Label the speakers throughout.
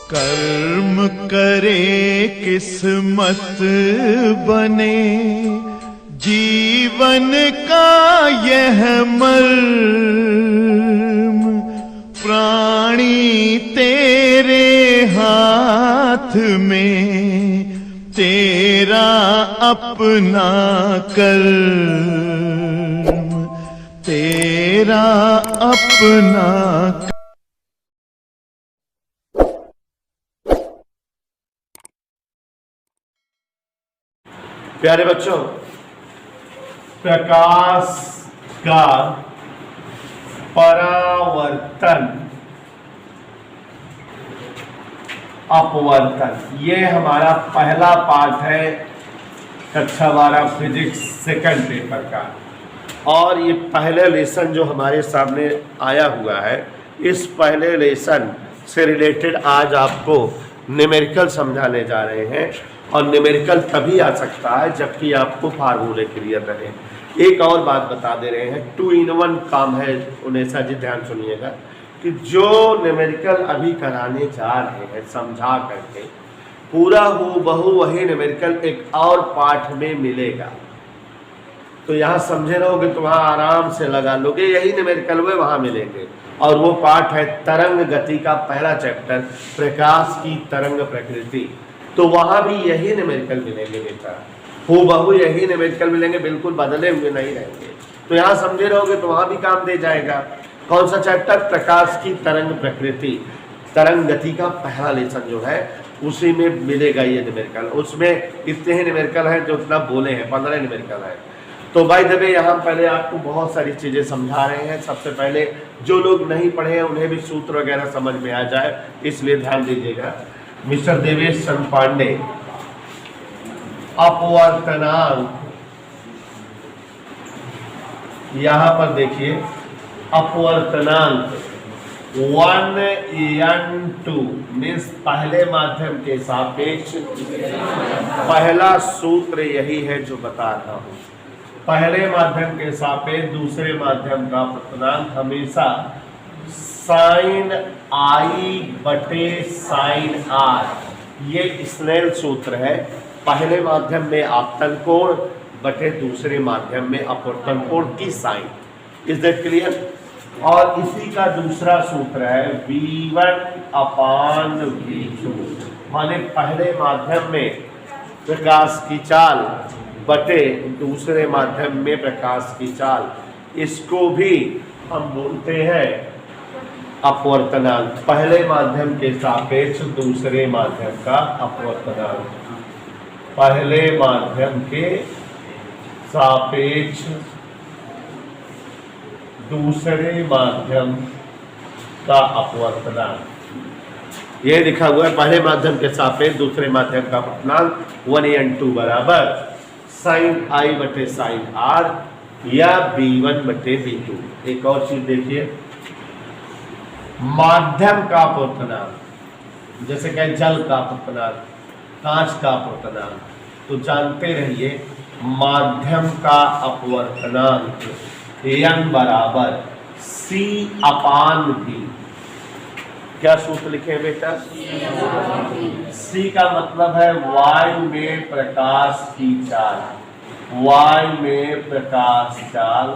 Speaker 1: कर्म करे किस्मत बने, जीवन का यह मर्म, प्राणी तेरे हाथ में, तेरा अपना कर्म, तेरा अपना।
Speaker 2: प्यारे बच्चों, प्रकाश का परावर्तन अपवर्तन, ये हमारा पहला पार्ट है कक्षा 12 फिजिक्स सेकंड पेपर का। और ये पहले लेसन जो हमारे सामने आया हुआ है, इस पहले लेसन से रिलेटेड आज आपको न्यूमेरिकल समझाने जा रहे हैं। और न्यूमेरिकल तभी आ सकता है जबकि आपको फार्मूले क्लियर रहे। एक और बात बता दे रहे हैं, 2 in 1 काम है उनेसा जी, ध्यान सुनिएगा कि जो न्यूमेरिकल अभी कराने जा रहे हैं समझा करके, पूरा हूबहू वही न्यूमेरिकल एक और पाठ में मिलेगा। तो यहाँ समझे रहोगे तो वहाँ आराम से लगा लोगे, यही न्यूमेरिकल में वहाँ मिलेंगे। और वो पाठ है तरंग गति का पहला चैप्टर, प्रकाश की तरंग प्रकृति। तो वहाँ भी यही न्यूमेरिकल मिलेंगे बेटा, हूबहू यही न्यूमेरिकल मिलेंगे, बिल्कुल बदले हुए नहीं रहेंगे। तो यहाँ समझे रहोगे तो वहाँ भी काम दे जाएगा। कौन सा चैप्टर? प्रकाश की तरंग प्रकृति, तरंग गति का पहला लेसन जो है उसी में मिलेगा ये न्यूमेरिकल। उसमें इतने ही न्यूमेरिकल हैं जो उतना बोले हैं, 15 न्यूमेरिकल है। तो भाई दबे यहाँ पहले आपको बहुत सारी चीज़ें समझा रहे हैं। सबसे पहले जो लोग नहीं पढ़े हैं उन्हें भी सूत्र वगैरह समझ में आ जाए, इसलिए ध्यान दीजिएगा। मिस्टर देवेश चंद्र पांडे, अपवर्तनांक, यहां पर देखिए अपवर्तनांक 1n2 मीन्स पहले माध्यम के सापेक्ष। पहला सूत्र यही है जो बता रहा हूं, पहले माध्यम के सापेक्ष दूसरे माध्यम का अपवर्तनांक हमेशा साइन आई बटे साइन आर, ये स्नेल सूत्र है। पहले माध्यम में आपतन कोण बटे दूसरे माध्यम में अपवर्तन कोण की साइन। Is that clear? और इसी का दूसरा सूत्र है V1/V2, माने पहले माध्यम में प्रकाश की चाल बटे दूसरे माध्यम में प्रकाश की चाल, इसको भी हम बोलते हैं अपवर्तनांक। पहले माध्यम के सापेक्ष दूसरे माध्यम का अपवर्तनांक, पहले माध्यम के सापेक्ष दूसरे माध्यम का अपवर्तनांक, ये लिखा हुआ है। पहले माध्यम के सापेक्ष दूसरे माध्यम का अपवर्तनांक 1n2 बराबर साइन आई बटे साइन आर या V1/V2। एक और चीज देखिए, माध्यम का अपवर्तनांक, जैसे कहें जल का अपवर्तनांक, कांच का अपवर्तनांक, तो जानते रहिए माध्यम का अपवर्तनांक n बराबर C/V। क्या सूत्र लिखे हैं बेटा? C का मतलब है वायु में प्रकाश की चाल, वायु में प्रकाश चाल।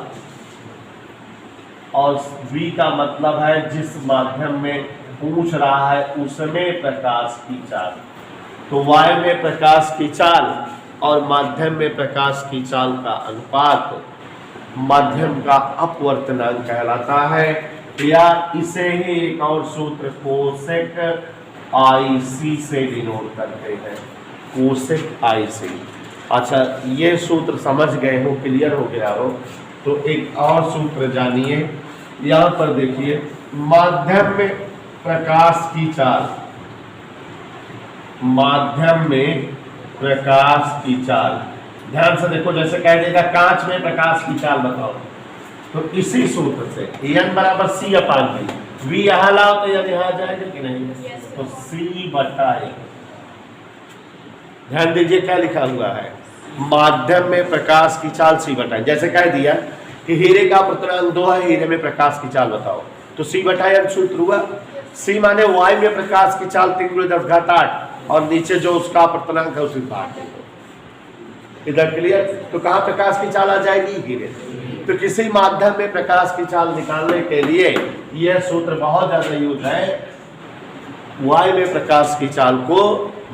Speaker 2: और V का मतलब है जिस माध्यम में पूछ रहा है उसमें प्रकाश की चाल। तो वायु में प्रकाश की चाल और माध्यम में प्रकाश की चाल का अनुपात माध्यम का अपवर्तनांक कहलाता है। या इसे ही एक और सूत्र कोसेक IC से डिनोट करते हैं, कोसेक IC। अच्छा, ये सूत्र समझ गए हो, क्लियर हो गया हो, तो एक और सूत्र जानिए। यहाँ पर देखिए, माध्यम में प्रकाश की चाल, माध्यम में प्रकाश की चाल, ध्यान से देखो, जैसे कह देगा कांच में प्रकाश की चाल बताओ, तो इसी सूत्र से n बराबर C/V। V यहाँ लाओ तो यदि यहाँ जाएगा कि नहीं? तो C/A। ध्यान दीजिए क्या लिखा हुआ है, माध्यम में प्रकाश की चाल C/A। जैसे कह दिया कि हीरे का अपवर्तनांक 2 है, हीरे में प्रकाश की चाल बताओ, तो C/N सूत्र हुआ। सी माने वायु में प्रकाश की चाल 3 × 10⁸ और नीचे जो उसका अपर्तनांक है उसी भाग इधर क्लियर। तो कहाँ प्रकाश की चाल आ जाएगी, गिरे। तो किसी माध्यम में प्रकाश की चाल निकालने के लिए यह सूत्र बहुत ज्यादा यूज है। वायु में प्रकाश की चाल को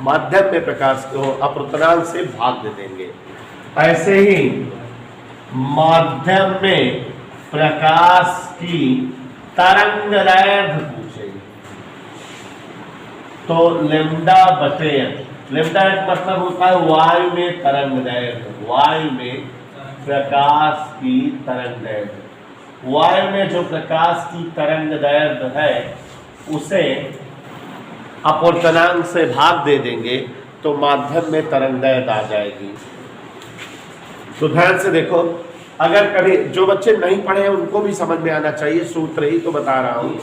Speaker 2: माध्यम में प्रकाश को अपर्तनांक से भाग दे देंगे। ऐसे ही माध्यम में प्रकाश की तरंगदैर्घ्य पूछे तो λ/n, लैम्डा मतलब होता है वायु में तरंगदैर्घ्य, वायु में प्रकाश की तरंगदैर्घ्य। वायु में जो प्रकाश की तरंगदैर्घ्य है उसे अपर्तनांक से भाग दे देंगे तो माध्यम में तरंगदैर्घ्य आ जाएगी। तो ध्यान से देखो, अगर कभी जो बच्चे नहीं पढ़े हैं उनको भी समझ में आना चाहिए, सूत्र ही तो बता रहा हूं।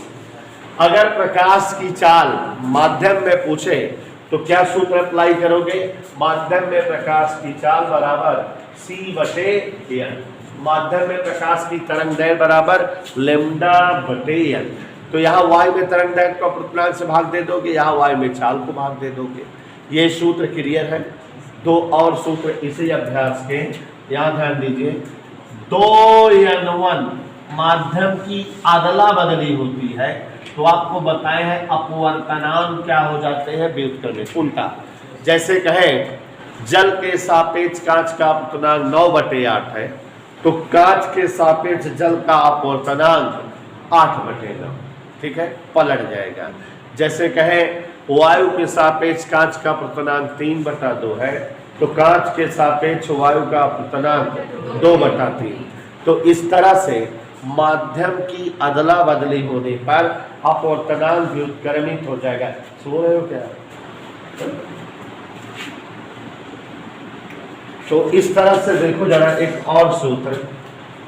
Speaker 2: अगर प्रकाश की चाल माध्यम में पूछे तो क्या सूत्र अप्लाई करोगे, माध्यम में प्रकाश की चाल बराबर c/n, माध्यम में प्रकाश की तरंगदैर्घ्य बराबर λ/n। तो यहाँ वायु में तरंगदैर्घ्य को अपर्तनांक से भाग दे दोगे, यहाँ वायु में चाल को भाग दे दोगे। ये सूत्र क्लियर है। दो और सूत्र इसी अभ्यास के, यहाँ ध्यान दीजिए। 2n1 माध्यम की अदला बदली होती है तो आपको बताए हैं अपवर्तनांक क्या हो जाते हैं, व्युत्क्रम उल्टा। जैसे कहें जल के सापेक्ष कांच का अपवर्तनांक 9/8 है तो कांच के सापेक्ष जल का अपवर्तनांक 8/9, ठीक है, पलट जाएगा। जैसे कहें वायु के सापेक्ष कांच का अपवर्तनांक 3/2 है तो कांच के सापेक्ष वायु का अपवर्तनांक 2/3। तो इस तरह से माध्यम की अदला बदली होने पर अपवर्तनांक व्युत्क्रमित हो जाएगा। सो रहे हो क्या? तो इस तरह से देखो जरा एक और सूत्र,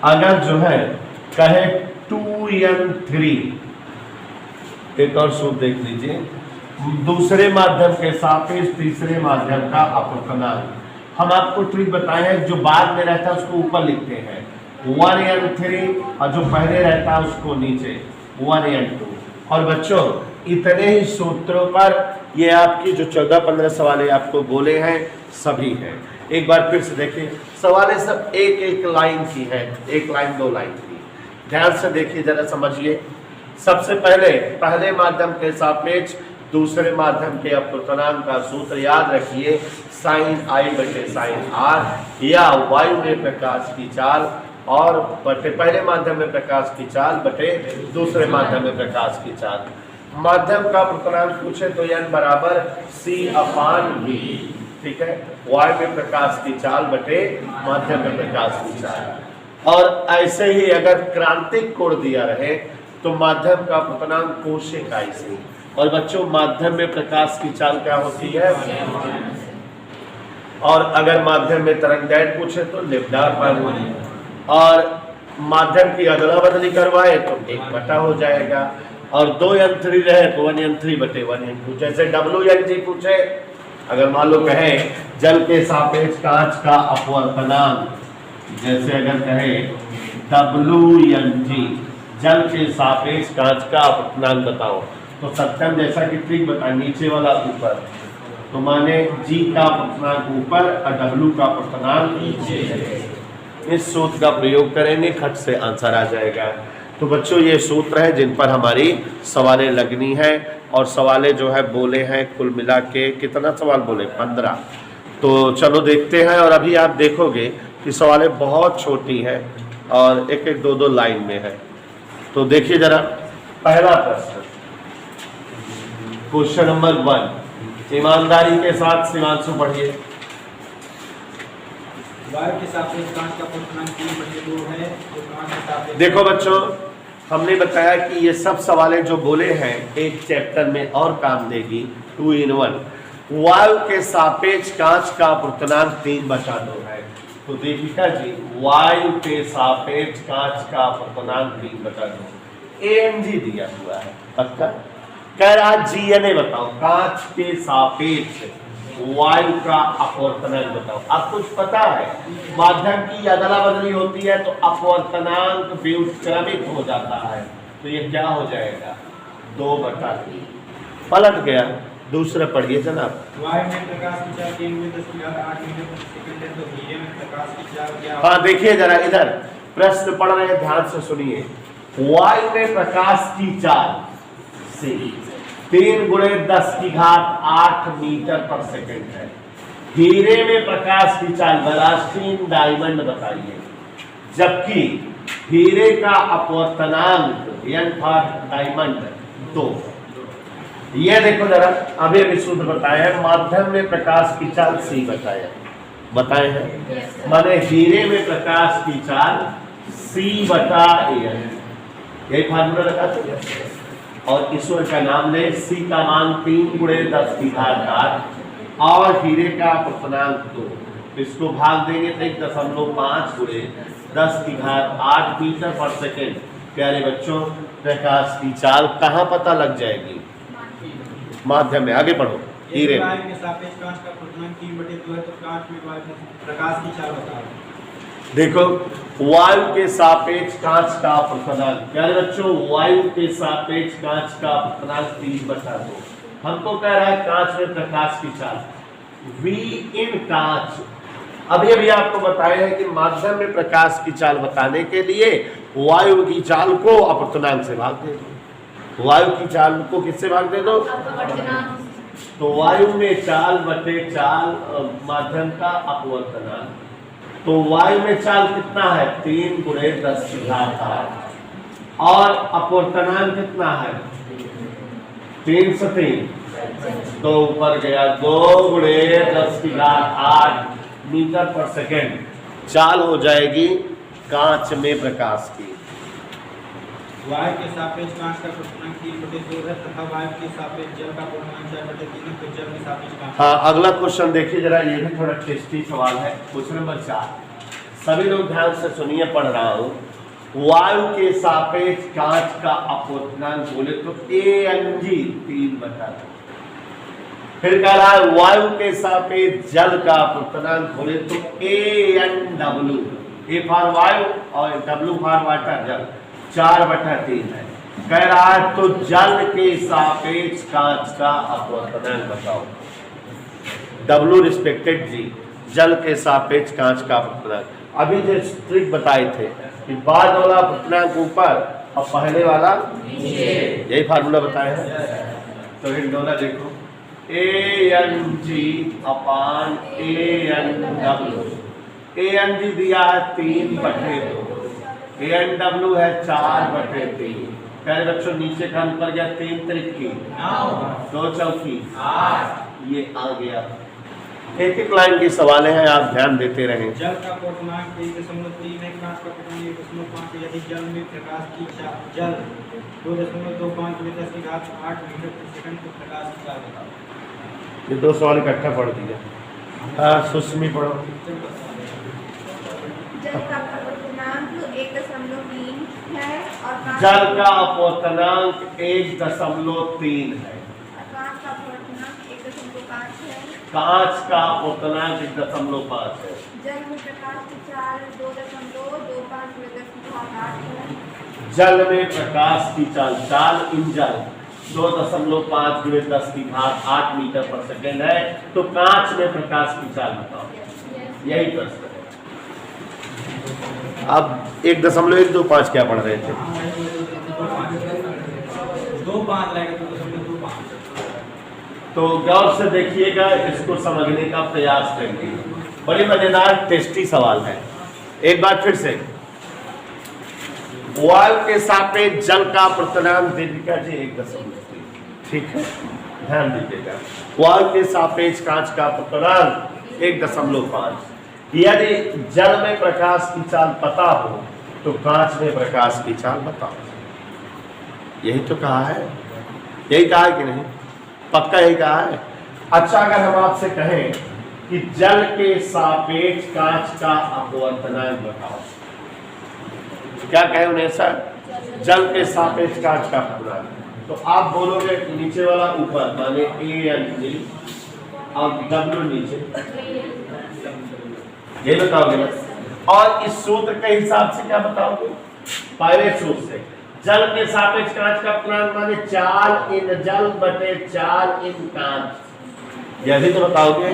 Speaker 2: अगर जो है कहे 2n3, एक और सूत्र देख लीजिए, दूसरे माध्यम के सापेक्ष तीसरे माध्यम का अपवर्तनांक। हम आपको ट्रिक बताए हैं, जो बाद में रहता है उसको ऊपर लिखते हैं 1n3 और जो पहले रहता है उसको नीचे 1n2। और बच्चों इतने ही सूत्रों पर ये आपकी जो 14-15 सवाल आपको बोले हैं सभी हैं। एक बार फिर से देखिए, सवालें सब एक एक लाइन की है, एक लाइन 2 लाइन की। ध्यान से देखिए जरा समझिए। सबसे पहले माध्यम के सापेक्ष दूसरे माध्यम के अपवर्तनांक का सूत्र याद रखिए, sin I/sin R, या वायु में प्रकाश की चाल और बटे पहले माध्यम में प्रकाश की चाल बटे दूसरे माध्यम में प्रकाश की चाल। माध्यम का अपवर्तनांक पूछे तो n बराबर c/v, ठीक है, वायु में प्रकाश की चाल बटे माध्यम में प्रकाश की चाल। और ऐसे ही अगर क्रांतिक कोण दिया रहे तो माध्यम का अपवर्तनांक कोशिक I/c। और बच्चों माध्यम में प्रकाश की चाल क्या होती है, और अगर माध्यम में तरंगदैर्घ्य पूछे तो λ/n, और माध्यम की अदला बदली करवाए तो 1 हो जाएगा, और 2n3 रहे तो 1n3/1n2। जैसे WNG पूछे, अगर मान लो कहे जल के सापेक्ष कांच का अपवर्तनांक, जैसे अगर कहे WNG जल के सापेक्ष कांच का अपवर्तनांक बताओ, तो सत्यम जैसा कि ट्रिक बता, नीचे वाला ऊपर, तो माने G का अपवर्तनांक ऊपर और W का अपवर्तनांक नीचे है। इस सूत्र का प्रयोग करेंगे, खट से आंसर आ जाएगा। तो बच्चों ये सूत्र है जिन पर हमारी सवालें लगनी है, और सवालें जो है बोले हैं कुल मिला के कितना सवाल बोले, 15। तो चलो देखते हैं। और अभी आप देखोगे कि सवालें बहुत छोटी हैं और एक एक 2-2 लाइन में है। तो देखिए जरा पहला प्रश्न, क्वेश्चन नंबर 1, ईमानदारी के साथ शिवांशु पढ़िए।
Speaker 3: वायु के सापेक्ष कांच का अपवर्तनांक 3/2 है तो कांच के सापेक्ष।
Speaker 2: देखो बच्चों, हमने बताया कि ये सब सवालें जो बोले हैं एक चैप्टर में और काम देगी, 2 in 1। वायु के सापेक्ष कांच का अपवर्तनांक 3/2 है। तो देखिएगा जी, वायु के सापेक्ष कांच का अपवर्तनांक 3/2 ANG दिया हुआ है, पक्का कह रहा GNA बताओ, कांच के सापेक्ष वायु का अपवर्तनांक बताओ। अब कुछ पता है, माध्यम की अदला बदली होती है तो अपवर्तनांक व्युत्क्रमित हो जाता है, तो ये क्या हो जाएगा, 2/3 पलट गया। दूसरा पढ़िए जनाब।
Speaker 3: वायु में प्रकाश की चाल 3 में 10⁸ मीटर प्रति सेकंड है, तो हीरे में प्रकाश की चाल क्या?
Speaker 2: हाँ देखिए जरा इधर प्रश्न पढ़ रहे हैं, ध्यान से सुनिए। वायु में प्रकाश की चाल से 3 × 10⁸ मीटर पर सेकंड है। हीरे में प्रकाश की चाल बेलास्टीन डायमंड बताइए, जबकि हीरे का अपवर्तनांक N फॉर डायमंड 2। ये देखो जरा, अभी अभी सूत्र बताया है। माध्यम में प्रकाश की चाल C बताए हैं, माने हीरे में प्रकाश की चाल C/An, यही फार्मूला लगाते हैं। और ईश्वर का नाम ले, C का मान 3 × 10⁸ और हीरे का अपवर्तनांक 2। इसको भाग देंगे तो 1.5 × 10⁸ मीटर पर सेकेंड। प्यारे बच्चों, प्रकाश की चाल कहाँ पता लग जाएगी? माध्यम में। आगे बढ़ो। हीरे
Speaker 3: यदि वायु के सापेक्ष कांच का अपवर्तनांक 3/2 है, तो कांच में वायु प्रकाश की चाल बताओ।
Speaker 2: देखो, वायु के सापेक्ष कांच का अपवर्तनांक, प्यारे बच्चों वायु के सापेक्ष कांच का अपवर्तनांक 3/2। हमको कह रहा है कांच में प्रकाश की चाल V इन कांच। अभी अभी आपको बताया है कि माध्यम में प्रकाश की चाल बताने के लिए वायु की चाल को अपवर्तनांक से भाग दे दो। वायु की चाल को किससे भाग दे दो? तो वायु में चाल बटे चाल माध्यम का अपवर्तनांक। तो वायु में चाल कितना है? 3 × 10⁸ और अपवर्तनांक कितना है? 3 से 3 तो ऊपर गया 2 × 10⁸ मीटर पर सेकेंड। चाल हो जाएगी कांच में प्रकाश की।
Speaker 3: वायु के सापेक्ष कांच का अपवर्तनांक 3/2 है तथा वायु के सापेक्ष जल का अपवर्तनांक 4/3 है, तो जल के सापेक्ष कांच।
Speaker 2: हाँ, अगला क्वेश्चन देखिए जरा, ये भी थोड़ा टेस्टी सवाल है। क्वेश्चन नंबर 4, सभी लोग ध्यान से सुनिए, पढ़ रहा हूँ। वायु के सापेक्ष कांच का अपवर्तनांक बोले तो Ang 3/2। फिर कह रहा है वायु के सापेक्ष जल का अपवर्तनांक बोले तो AnW, A फॉर वायु और W फॉर वाटर, जल 4/3 है। कह रहा है तो जल के सापेक्ष कांच का अपवर्तनांक बताओ। W रिस्पेक्टेड G, जल के सापेक्ष कांच का अपवर्तनांक। अभी जो ट्रिक बताए थे कि बाद वाला अपवर्तनांक ऊपर और पहले वाला नीचे, यही फार्मूला बताया है। तो इन दोनों देखो, Ang/Anw। Ang दिया है 3/2, Anw है 4/3। प्यारे बच्चों नीचे का अंतर गया 3 × 3 9, 2 × 4 ये आ गया। एक एक लाइन की सवालें हैं, आप ध्यान देते रहें।
Speaker 3: जल का अपवर्तनांक 1.3 है, कांच का अपवर्तनांक 1.5 है। यदि जल में प्रकाश की जल 2.25 × 10⁸ मीटर प्रति सेकंड, तो प्रकाश की चाल बताओ।
Speaker 2: ये 2 सवाल इकट्ठा पढ़ दिया। सुस्मी पढ़ो।
Speaker 4: जल का अपवर्तनांक 1.3 है और
Speaker 2: जल का अपवर्तनांक 1.3 है।
Speaker 4: कांच का अपवर्तनांक 1.5 है।
Speaker 2: कांच का अपवर्तनांक 1.5 है।
Speaker 4: जल में प्रकाश की चाल 2.25 × 10⁸ है।
Speaker 2: जल में प्रकाश की चाल, चाल इन जल 2.5 × 10⁸ मीटर पर सेकेंड है। तो कांच में प्रकाश की चाल बताओ, यही प्रश्न है। अब 1.125 क्या पढ़ रहे थे?
Speaker 3: 2.5 रहेगा तो 2.25।
Speaker 2: तो गौर से देखिएगा, इसको समझने का प्रयास करिए। बड़ी मजेदार टेस्टी सवाल है। एक बार फिर से, वायु के सापेक्ष जल का अपवर्तनांक दीपिका जी 1.3, ठीक है, ध्यान दीजिएगा। वायु के सापेक्ष कांच का अपवर्तनांक 1.5। यदि जल में प्रकाश की चाल पता हो तो कांच में प्रकाश की चाल बताओ। यही तो कहा है, यही कहा है कि नहीं? पक्का यही कहा है। अच्छा, अगर हम आपसे कहें कि जल के सापेक्ष कांच का अपवर्तनांक बताओ, क्या कहे उन्हें सर? जल के सापेक्ष कांच का अपवर्तनांक। तो आप बोलोगे नीचे वाला ऊपर, माने Ang और W नीचे, ये बताओगे ना। और इस सूत्र के हिसाब से क्या बताओगे? पहले सूत्र से जल के सापेक्ष कांच का अपतनांक माने चाल इन जल बटे चाल इन कांच। यह भी तो बताओगे।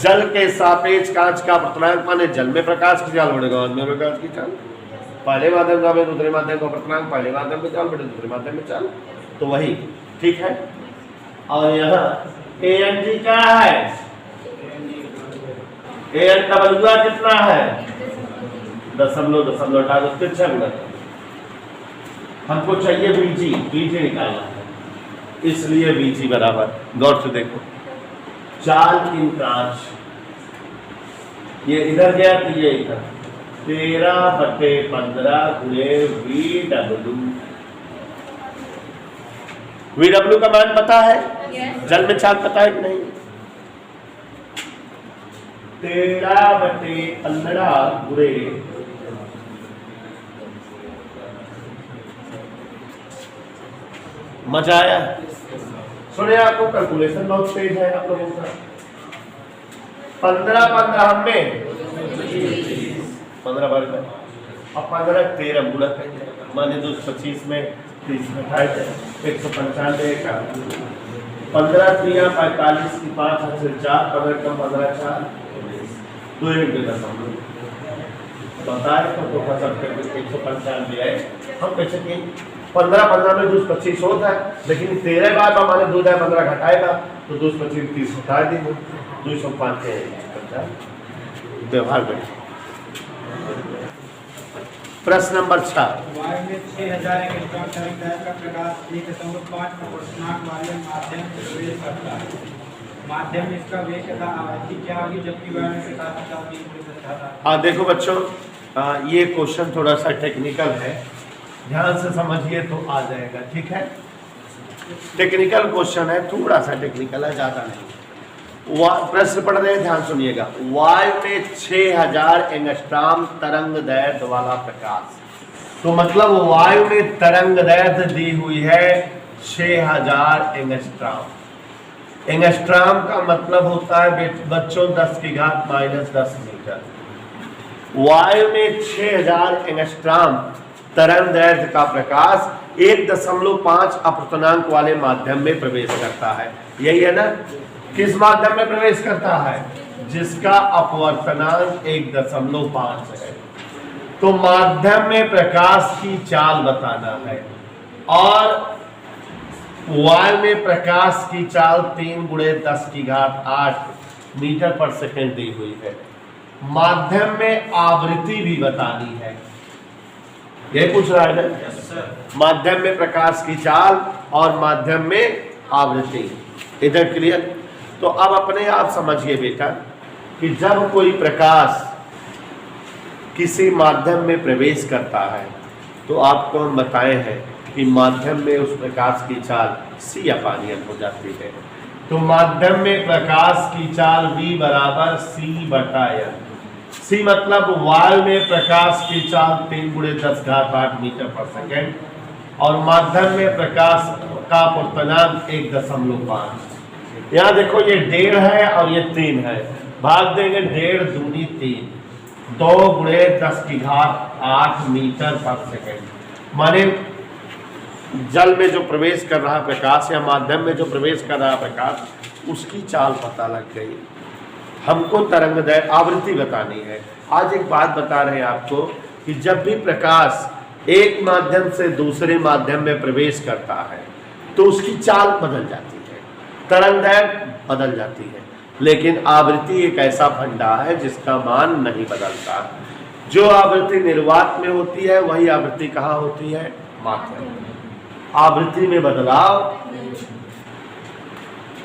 Speaker 2: जल के सापेक्ष कांच का अपतनांक माने जल में प्रकाश की चाल बढ़ेगा में प्रकाश की चाल। पहले माध्यम का दूसरे माध्यम का अपतनांक पहले माध्यम में चाल बटे दूसरे माध्यम में चाल, तो वही ठीक है। और यहाँ ANG क्या है? AN का बलुआ कितना है? दशमलव हटा दो, तिरछा गुणा। हमको चाहिए BG निकालना है, इसलिए BG बराबर, गौर से देखो, चाल इन कांच, ये इधर गया तो ये इधर, 13/15 गुणे VW का मान पता है? जल में चाल पता है कि नहीं? 13/15 गुणे मजा आया? सुने, आपको कैलकुलेशन बहुत तेज है आप लोगों का। 15 में 15 बार में अब 15 13 गुणा करेंगे, माने 225 में 30 में 195 का 15 3 45 की 5 से 4 15 कम 15 4 2 1 दशमलव बताए तो सब करके 195 है। हम कैसे कि 15 में 225 होता है, लेकिन 13 बार हमारे 2/15 घटाएगा तो 225 30 हटा देंगे, 205 है व्यवहार में। प्रश्न नंबर 6।
Speaker 3: वायु में 6000 इलेक्ट्रॉन तरंग दैर्घ्य का प्रकाश 1.5 अपवर्तनांक वाले माध्यम से प्रवेश करता है। माध्यम में इसका वेग तथा आवृत्ति क्या होगी, जबकि वायु में प्रकाश का वेग।
Speaker 2: देखो बच्चों, ये क्वेश्चन थोड़ा सा टेक्निकल है, ध्यान से समझिए तो आ जाएगा, ठीक है। टेक्निकल क्वेश्चन है, थोड़ा सा टेक्निकल है, ज्यादा नहीं। प्रश्न पढ़ रहे हैं, ध्यान सुनिएगा। वायु में 6000 एंगस्ट्रॉम तरंग दैर्घ्य वाला प्रकाश, तो मतलब वायु में तरंग दैर्घ्य दी हुई है 6000 एंगस्ट्रॉम। एंगस्ट्रॉम का मतलब होता है बच्चों 10⁻⁻10 मीटर। वायु में 6000 एंगस्ट्रॉम तरंग दैर्घ्य का प्रकाश 1.5 अपवर्तनांक वाले माध्यम में प्रवेश करता है। यही है ना? किस माध्यम में प्रवेश करता है? जिसका अपवर्तनांक 1.5 है। तो माध्यम में प्रकाश की चाल बताना है, और वायु में प्रकाश की चाल 3 × 10⁸ मीटर पर सेकेंड दी हुई है। माध्यम में आवृत्ति भी बतानी है, यही पूछ रहा है ना? माध्यम में प्रकाश की चाल और माध्यम में आवृत्ति, इधर क्लियर? तो अब अपने आप समझिए बेटा कि जब कोई प्रकाश किसी माध्यम में प्रवेश करता है तो आपको हम बताए हैं कि माध्यम में उस प्रकाश की चाल C/N हो जाती है। तो माध्यम में प्रकाश की चाल V बराबर C/N। C मतलब वायु में प्रकाश की चाल 3 × 10⁸ मीटर पर सेकेंड, और माध्यम में प्रकाश का अपवर्तनांक 1.5। यहाँ देखो, ये 1.5 है और ये 3 है, भाग देंगे 1.5 दूनी 3, 2 × 10⁸ मीटर पर सेकेंड। माने जल में जो प्रवेश कर रहा प्रकाश या माध्यम में जो प्रवेश कर रहा प्रकाश, उसकी चाल पता लग गई। हमको तरंग दैर्घ्य आवृत्ति बतानी है। आज एक बात बता रहे हैं आपको कि जब भी प्रकाश एक माध्यम से दूसरे माध्यम में प्रवेश करता है तो उसकी चाल बदल जाती है, तरंग दैर्घ्य बदल जाती है, लेकिन आवृत्ति एक ऐसा फंडा है जिसका मान नहीं बदलता। जो आवृत्ति निर्वात में होती है वही आवृत्ति कहाँ होती है? माध्यम में। आवृत्ति में बदलाव।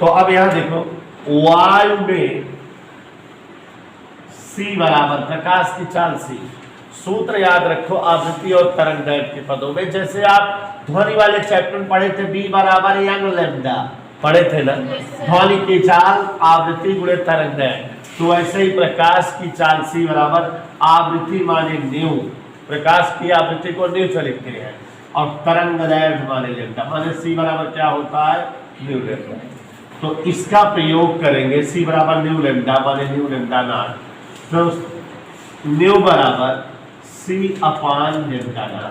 Speaker 2: तो अब यहां देखो, वायु में C बराबर प्रकाश की चाल C। सूत्र याद रखो आवृत्ति और तरंग दैर्घ्य के पदों में। जैसे आप ध्वनि वाले चैप्टर में पढ़े थे, B बराबर यंग लैम्डा पढ़े थे ना, ध्वनि की चाल आवृत्ति गुणे तरंग दैर्घ्य। तो ऐसे ही प्रकाश की चाल C बराबर आवृत्ति माने न्यू, प्रकाश की आवृत्ति को न्यू से लिखते हैं, और तरंग दैर्घ्य माने लैम्डा, माने C बराबर क्या होता है? New lambda. तो इसका प्रयोग करेंगे, C बराबर न्यू लैम्डा माने न्यू लैम्डा नॉट, तो न्यू बराबर C/λ।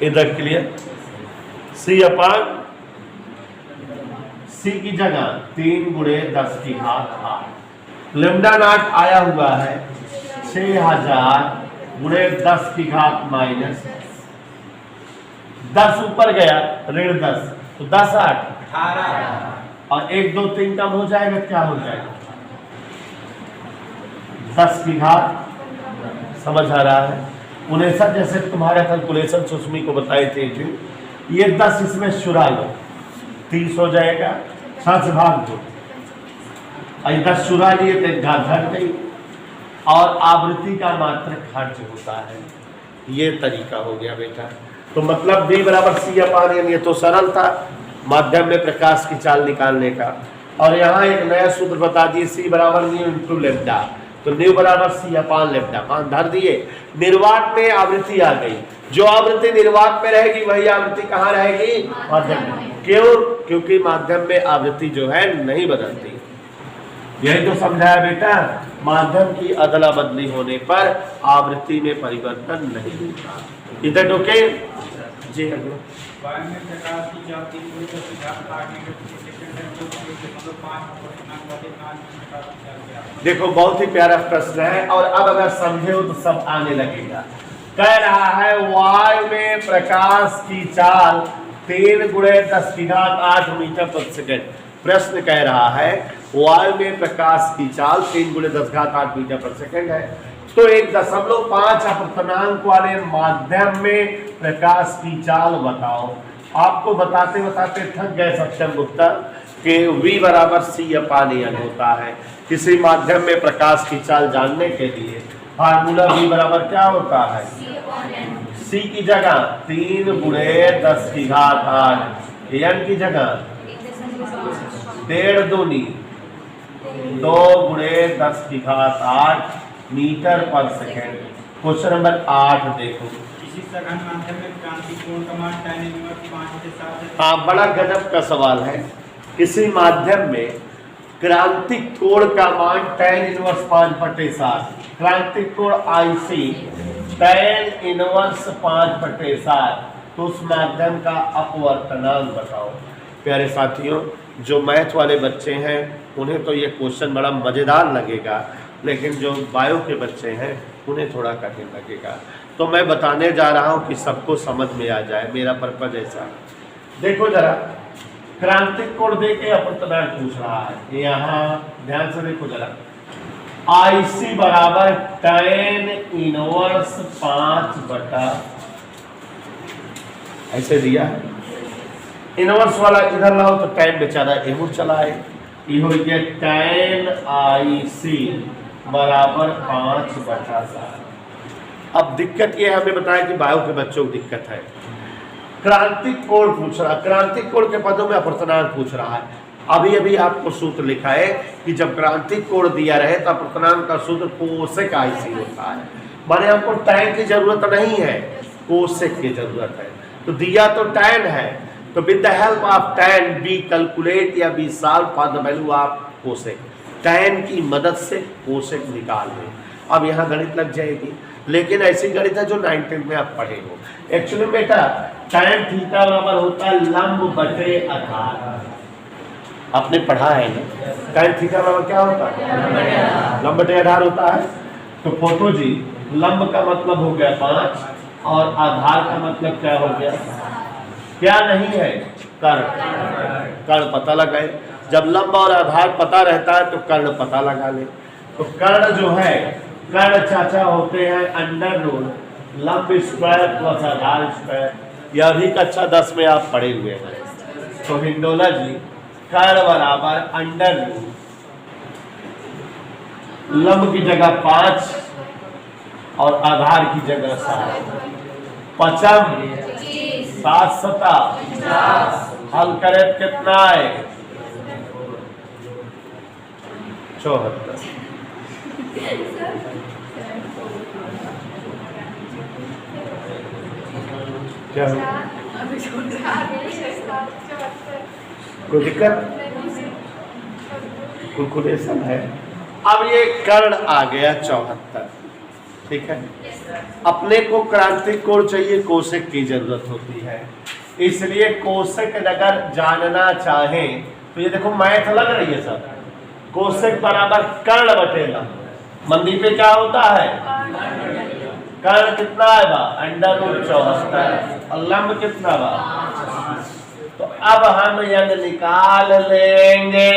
Speaker 2: इधर क्लियर। सी अपान सी की जगह 3 गुणे 10 की घात 8। लेमडा नॉट आया हुआ है 6000 गुणे 10 की घात माइनस 10 ऊपर गया ऋण 10 तो 10 8
Speaker 3: 18
Speaker 2: और 1 2 3 कम हो जाएगा, क्या हो जाएगा 10 की घात। समझ आ रहा है। 19 जैसे तुम्हारा कैलकुलेशन सुषमी को बताए थे ये 10 इसमें शुरा लो 30 हो जाएगा, 7 से भाग दो और 10 शुरा लिए तो एक घात घट गई और आवृत्ति का मात्र खर्च होता है। ये तरीका हो गया बेटा। तो मतलब B बराबर C अपान N, ये तो सरल था माध्यम में प्रकाश की चाल निकालने का। और यहाँ एक नया सूत्र बता दिए C बराबर न्यू इंटू लेमडा, तो न्यू बराबर C अपान लेमडा मान धर दिए। निर्वात में आवृत्ति आ गई, जो आवृत्ति निर्वात में रहेगी वही आवृत्ति कहाँ रहेगी माध्यम में। क्यों? क्योंकि माध्यम में आवृत्ति जो है नहीं बदलती। यही तो समझाया बेटा, माध्यम की अदला बदली होने पर आवृत्ति में परिवर्तन नहीं होता। इधर ओके जी।
Speaker 3: वायु में प्रकाश की चाल 3 गुणे 10 की घात 8 मीटर प्रति सेकंड है, 2.5 अपूर्णांक वाले 5 मिनट का चल गया।
Speaker 2: देखो बहुत ही प्यारा प्रश्न है और अब अगर समझे हो तो सब आने लगेगा। कह रहा है वायु में प्रकाश की चाल 3 गुणे 10 की घात 8 मीटर प्रति सेकंड। प्रश्न कह रहा है वायु में प्रकाश की चाल 3 गुणे 10 घात 8 मीटर प्रति सेकंड है, तो 1.5 अपूर्णांक वाले माध्यम में प्रकाश की चाल बताओ। आपको बताते बताते थक गए सक्षम गुप्ता कि V बराबर C अपान N होता है। किसी माध्यम में प्रकाश की चाल जानने के लिए फार्मूला V बराबर क्या होता है, C की जगह 3 गुणे 10 की घात 8, N की जगह 1.5 दूनी 2 गुणे 10 की घात 8 मीटर पर सेकेंड। क्वेश्चन नंबर 8 देखो।
Speaker 3: किसी सघन माध्यम में क्रांति कोण का मान tan इनवर्स 5 से 7
Speaker 2: हाँ, बड़ा गजब का सवाल है। किसी माध्यम में क्रांतिक कोण का मान tan इनवर्स 5/7, क्रांतिक कोण IC tan इनवर्स 5/7, तो उस माध्यम का अपवर्तनांक बताओ। प्यारे साथियों, जो मैथ वाले बच्चे हैं उन्हें तो ये क्वेश्चन बड़ा मज़ेदार लगेगा, लेकिन जो बायो के बच्चे हैं उन्हें थोड़ा कठिन लगेगा। तो मैं बताने जा रहा हूँ कि सबको समझ में आ जाए, मेरा पर्पज ऐसा। देखो जरा, क्रांतिक कोण दे के अपवर्तनांक पूछ रहा है। यहाँ ध्यान से देखो जरा, IC बराबर tan इनवर्स 5 ऐसे दिया है। इनवर्स वाला इधर लाओ तो tan बेचारा एमुर चला है। ये हो गया tan IC बराबर 5/7। अब दिक्कत ये हमें बताया कि बायो के बच्चों को दिक्कत है। क्रांतिक कोण पूछ रहा, क्रांतिक कोण के पदों में अपवर्तनांक पूछ रहा है। अभी अभी आपको सूत्र लिखा है कि जब क्रांतिक कोण दिया रहे तो अपवर्तनांक का सूत्र कोसेक IC होता है। माने हमको tan की जरूरत नहीं है, कोसेक की जरूरत है। तो दिया तो tan है, तो with the help of tan be calculate या be solve for the value of cosec. tan की मदद से कोसेक निकाल लें। अब यहाँ गणित लग जाएगी, लेकिन ऐसी गणित है जो 9th में आप पढ़े हो। एक्चुअली बेटा tan थीटा बराबर होता है लंब बटे आधार। आपने पढ़ा है ना, tan थीटा बराबर क्या होता है, लंब बटे आधार होता है। तो फोटो जी, लंब का मतलब हो गया 5 और आधार का मतलब क्या हो गया, क्या नहीं है, कर्ण। कर्ण पता लगाए, जब लंब और आधार पता रहता है तो कर्ण पता लगा ले। तो कर्ण जो है, कर्ण चाचा होते हैं √, लंब स्क्वायर प्लस आधार स्क्वायर। यह भी कक्षा 10 में आप पढ़े हुए हैं। तो हिंडोला जी, कर्ण बराबर √, लंब की जगह 5 और आधार की जगह 7, 55 7 7 हल करे कितना है, 74। क्या हो, कोई दिक्कत, कैलकुलेशन है। अब ये कर्ण आ गया 74, ठीक है। अपने को क्रांतिक कोण चाहिए, कोसेक की जरूरत होती है, इसलिए कोसेक अगर जानना चाहें तो ये देखो मैथ लग रही है सब, कोसेक बराबर कर्ण बटे लंब। मंदी पे क्या होता है, कर्ण कितना है बा, √74 और लंब कितना बा। तो अब हम यह निकाल लेंगे,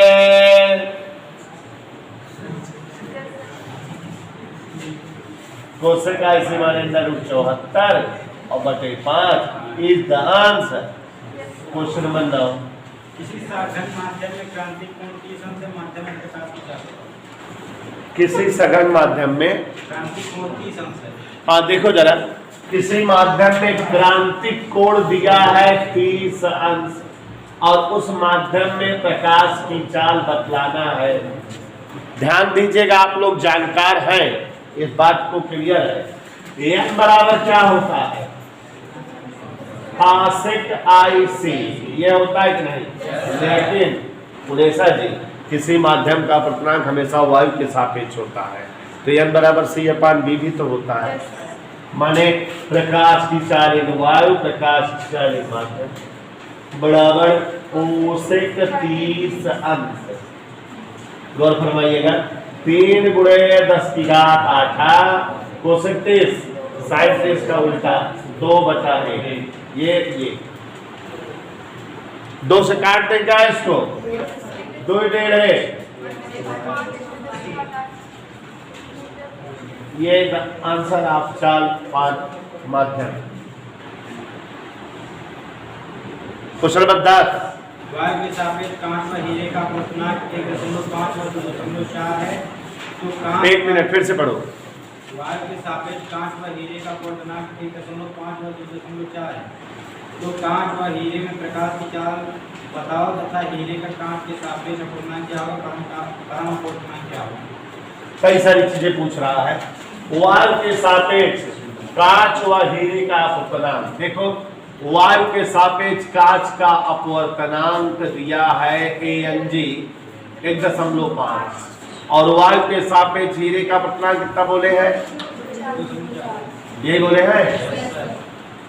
Speaker 2: कोसेक का इसी माने √74 और बटे 5 is the answer. Question number 9।
Speaker 3: किसी सघन माध्यम में क्रांतिक कोण की से माध्यम में प्रकाश की चाल,
Speaker 2: किसी सघन माध्यम में
Speaker 3: क्रांतिक कोण की से,
Speaker 2: हाँ देखो जरा, किसी माध्यम में क्रांतिक कोण दिया है 30 अंश और उस माध्यम में प्रकाश की चाल बतलाना है। ध्यान दीजिएगा, आप लोग जानकार हैं, इस बात को क्लियर है। एन बराबर क्या होता है, कोसेक IC, ये होता है कि नहीं। लेकिन उड़ेसा जी, किसी माध्यम का अपर्तनांक हमेशा वायु के सापेक्ष होता है, तो एन बराबर C/V भी तो होता है। माने प्रकाश की चाल इन वायु, प्रकाश की चाल इन माध्यम बराबर कोसेक 30 अंश। गौर फरमाइएगा, 3 × 10⁸ कोसेक 30, साइन 30 का उल्टा 2/1। ये 2 से काट दें क्या इसको, 2 1.5 है। ये आंसर आप चाल 5 माध्यम। Question number 10।
Speaker 3: वायु के सापेक्ष कांच में हीरे का अपर्तनांक 1.5 और 2.4 है, तो कांच,
Speaker 2: 1 मिनट फिर से पढ़ो।
Speaker 3: वायु के सापेक्ष कांच व हीरे का अपर्तनांक 1.5 और 2.4 है, तो कांच व हीरे में प्रकाश की चाल बताओ तथा हीरे का कांच के सापेक्ष अपर्तनांक क्या होगा, परम अपर्तनांक क्या होगा।
Speaker 2: कई सारी चीजें पूछ रहा है। वायु के सापेक्ष कांच व हीरे का अपवर्तनांक, देखो वायु के सापेक्ष कांच का अपवर्तनांक दिया है ANG 1.5 और वायु के सापेक्ष हीरे का अपवर्तनांक कितना बोले हैं, ये बोले हैं।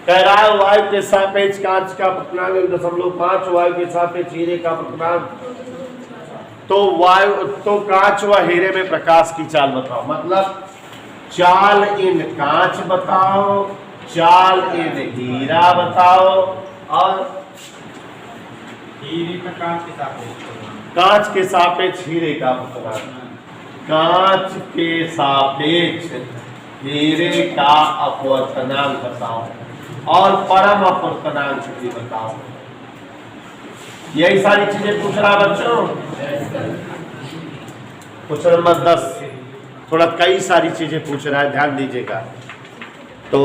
Speaker 2: कह रहा है वायु के सापेक्ष कांच का अपवर्तनांक 1.5, वायु के सापेक्ष हीरे का अपवर्तनांक, तो कांच व हीरे में प्रकाश की चाल बताओ। मतलब चाल इन कांच बताओ, चाल इन हीरा बताओ और
Speaker 3: हीरे का कांच के सापेक्ष,
Speaker 2: कांच के सापेक्ष हीरे का अपवर्तनांक, कांच के सापेक्ष हीरे का अपवर्तनांक बताओ और परम अपवर्तनांक भी बताओ। यही सारी चीजें पूछ रहा बच्चों। क्वेश्चन नंबर 10 थोड़ा कई सारी चीजें पूछ रहा है, ध्यान दीजिएगा। तो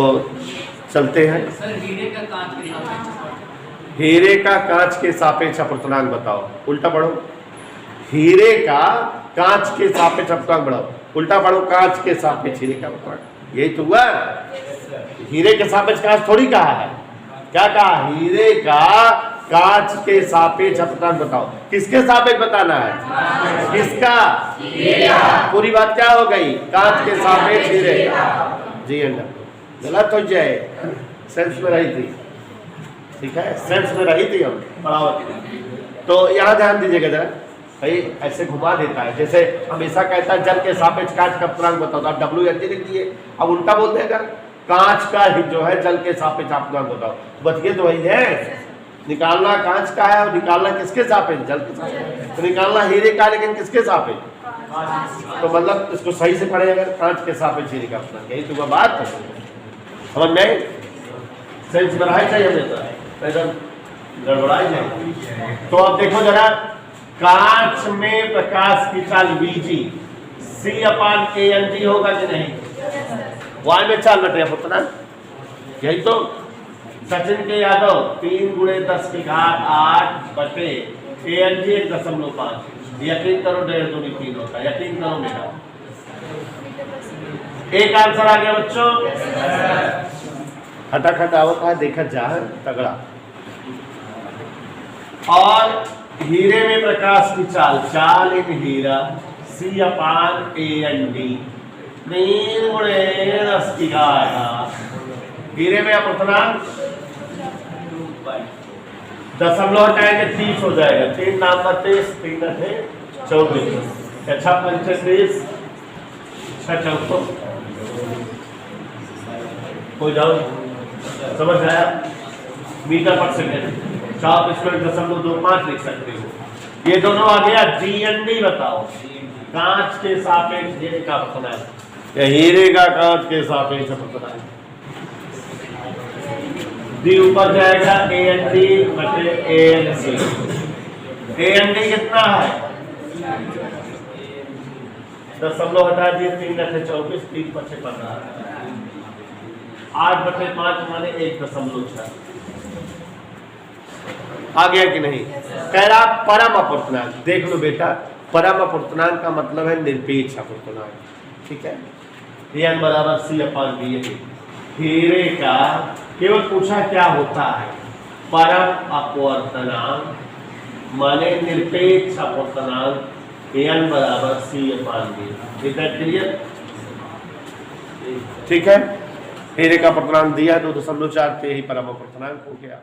Speaker 2: चलते हैं। हीरे का कांच के सापेक्ष अपवर्तनांक बताओ, उल्टा पढ़ो। हीरे का कांच के सापेक्ष अपवर्तनांक बढ़ाओ, उल्टा पढ़ो। कांच के सापेक्ष हीरे का अपवर्तनांक, यही तो हुआ। हीरे के सापेक्ष कांच थोड़ी कहा है, क्या कहा, हीरे का कांच के सापेक्ष अपवर्तनांक बताओ। किसके सापेक्ष बताना है, किसका, पूरी बात क्या हो गई, कांच के सापेक्ष हीरे का। जी गलत हो जाए, सेंस में रही थी, ठीक है, सेंस में रही थी हम पढ़ावत। तो यहाँ ध्यान दीजिएगा जरा, भाई ऐसे घुमा देता है, जैसे हमेशा कहता है जल के सापेक्ष कांच का अपवर्तनांक बताओ, तो आप WNG लिख दिए। अब उल्टा बोल देगा, कांच का जो है जल के सापेक्ष अपवर्तनांक बताओ, बच गए तो वही है। निकालना कांच का है और निकालना किसके सापेक्ष, जल के सापेक्ष। तो निकालना हीरे का, लेकिन किसके सापेक्ष, तो मतलब इसको सही से पढ़े अगर, कांच के सापेक्ष हीरे का अपवर्तनांक, यही तो बात समझ में, सेंस बनाए चाहिए हमेशा, गड़बड़ाई नहीं। तो अब देखो जरा, कांच में प्रकाश की चाल VG C/ANG होगा कि नहीं, वायु में चाल बटे अपवर्तनांक, यही तो। सचिन के यादव 3 × 10⁸ बटे ANG 1.5, यकीन करो 1.5 दूनी 3 होता है, यकीन करो मेरा। एक आंसर आ गया बच्चों, खटाखट आवता है, देखा जा तगड़ा। और हीरे में प्रकाश की चाल, चाल इन हीरा C/AND 3 गुणे 10 की घात। हीरे में अपूर्णांक दशमलव हटाएंगे 30 हो जाएगा। 3 नाम 32, 3 अठे 24, अच्छा 35, 6 चौको हो जाओ, समझ आया? मीटर पर सेकेंड। तो आप इसको 1.25 लिख सकते हो। ये दोनों आ गया। GND बताओ, कांच के सापेक्ष हीरे का अपूर्णांक या हीरे का कांच के सापेक्ष अपूर्णांक। डी ऊपर जाएगा AND बटे ANC। AND कितना है? दशमलव हटा दिए, 3 अठे 24, 3 पचे 15, 8 बटे 5 माने 1.6। आ गया कि नहीं? कह रहा परम अपूर्णांक। देख लो बेटा, परम अपूर्णांक का मतलब है निरपेक्ष अपूर्णांक, ठीक है? n बराबर C/V। हीरे का केवल पूछा क्या होता है? परम अपवर्तनांक माने निरपेक्ष अपवर्तनांक n बराबर C/V। इतना क्लियर? ठीक है, हीरे का अपवर्तनांक दिया 2.4 पे ही परम अपवर्तनांक हो गया।